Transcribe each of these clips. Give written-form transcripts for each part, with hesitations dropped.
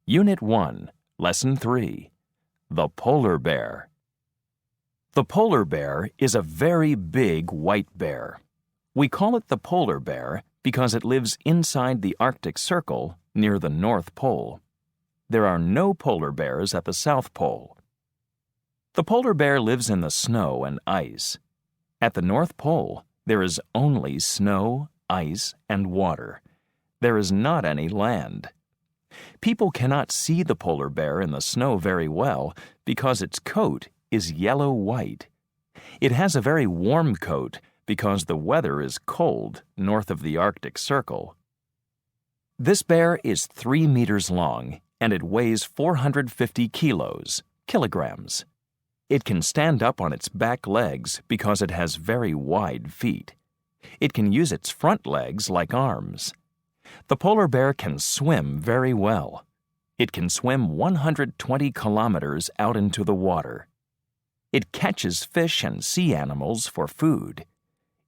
Unit 1, Lesson 3, The Polar Bear. The polar bear is a very big white bear. We call it the polar bear because it lives inside the Arctic Circle near the North Pole. There are no polar bears at the South Pole. The polar bear lives in the snow and ice. At the North Pole, there is only snow, ice, and water. There is not any land. People cannot see the polar bear in the snow very well because its coat is yellow-white. It has a very warm coat because the weather is cold north of the Arctic Circle. This bear is 3 meters long and it weighs 450 kilograms. It can stand up on its back legs because it has very wide feet. It can use its front legs like arms. The polar bear can swim very well. It can swim 120 kilometers out into the water. It catches fish and sea animals for food.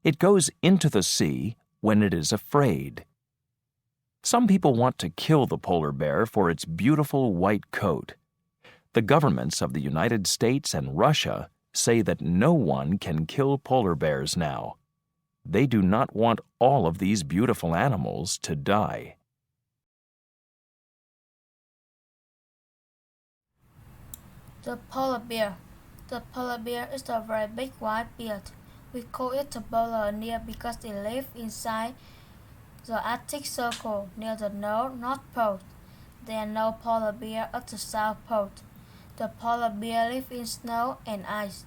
It goes into the sea when it is afraid. Some people want to kill the polar bear for its beautiful white coat. The governments of the United States and Russia say that no one can kill polar bears now. They do not want all of these beautiful animals to die. The polar bear. The polar bear is a very big white bear. We call it the polar bear because it lives inside the Arctic Circle near the North Pole. There are no polar bears at the South Pole. The polar bear lives in snow and ice.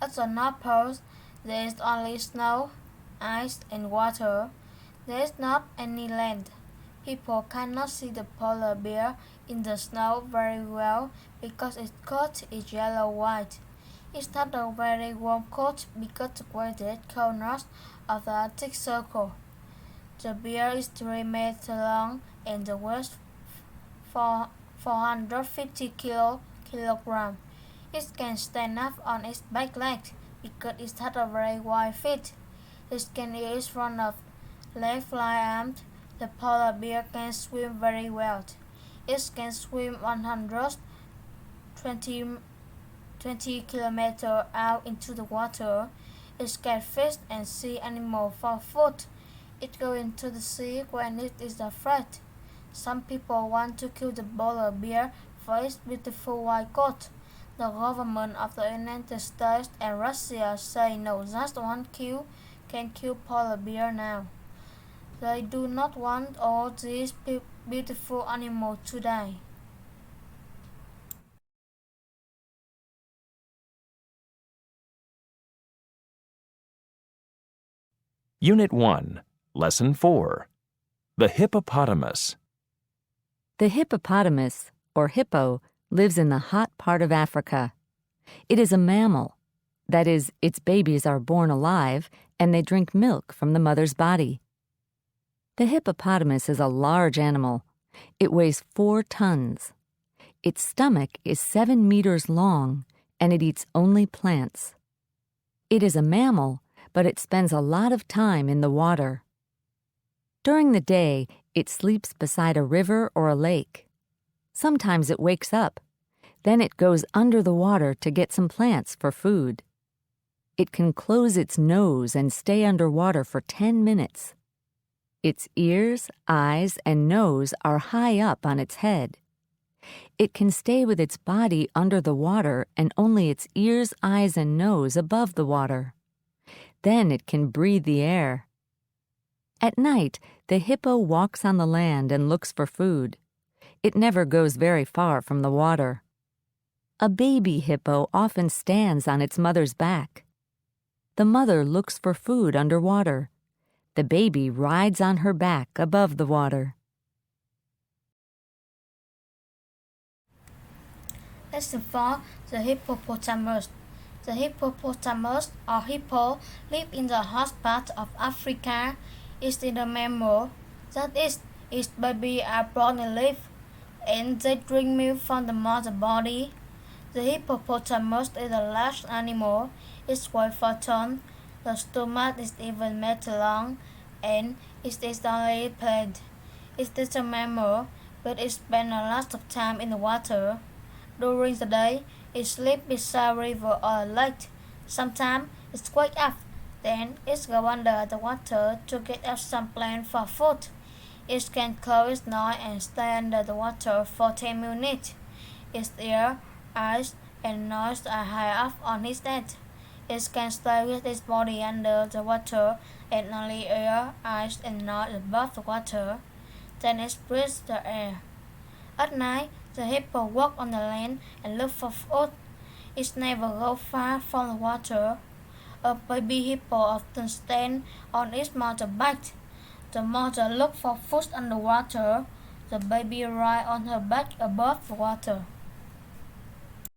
At the North Pole, there is only snow, ice, and water. There is not any land. People cannot see the polar bear in the snow very well because its coat is yellow-white. It's not a very warm coat because the greatest cold north of the Arctic Circle. The bear is 3 meters long and weighs 450 kilograms. It can stand up on its back legs because it has a very wide feet. It can use its front of left arms. The polar bear can swim very well. It can swim 120 kilometers out into the water. It catches fish and sea animals for food. It goes into the sea when it is afraid. Some people want to kill the polar bear for its beautiful white coat. The government of the United States and Russia say no, just one kill can kill polar bear now. They do not want all these beautiful animals to die. Unit 1, Lesson 4, The Hippopotamus. The hippopotamus, or hippo, lives in the hot part of Africa. It is a mammal. That is, its babies are born alive and they drink milk from the mother's body. The hippopotamus is a large animal. It weighs 4 tons. Its stomach is 7 meters long and it eats only plants. It is a mammal, but it spends a lot of time in the water. During the day, it sleeps beside a river or a lake. Sometimes it wakes up. Then it goes under the water to get some plants for food. It can close its nose and stay underwater for 10 minutes. Its ears, eyes, and nose are high up on its head. It can stay with its body under the water and only its ears, eyes, and nose above the water. Then it can breathe the air. At night, the hippo walks on the land and looks for food. It never goes very far from the water. A baby hippo often stands on its mother's back. The mother looks for food underwater. The baby rides on her back above the water. Lesson 4, The Hippopotamus. The hippopotamus, or hippo, live in the hot part of Africa. It's in a mammal. That is, its babies are born alive, and they drink milk from the mother's body. The hippopotamus is a large animal. It weighs 4 tons. The stomach is 11 meters long, and it is only plant. It is a mammal, but it spends a lot of time in the water. During the day, it sleeps beside a river or a lake. Sometimes it wakes up, then it goes under the water to get at some plant for food. It can close its nose and stay under the water for 10 minutes. Its ears, eyes, and nose are high up on its head. It can stay with its body under the water and only ears, eyes, and nose above the water. Then it breathes the air. At night, the hippo walks on the land and looks for food. It never goes far from the water. A baby hippo often stands on its mother's back. The mother looks for food underwater. The baby rides on her back above the water.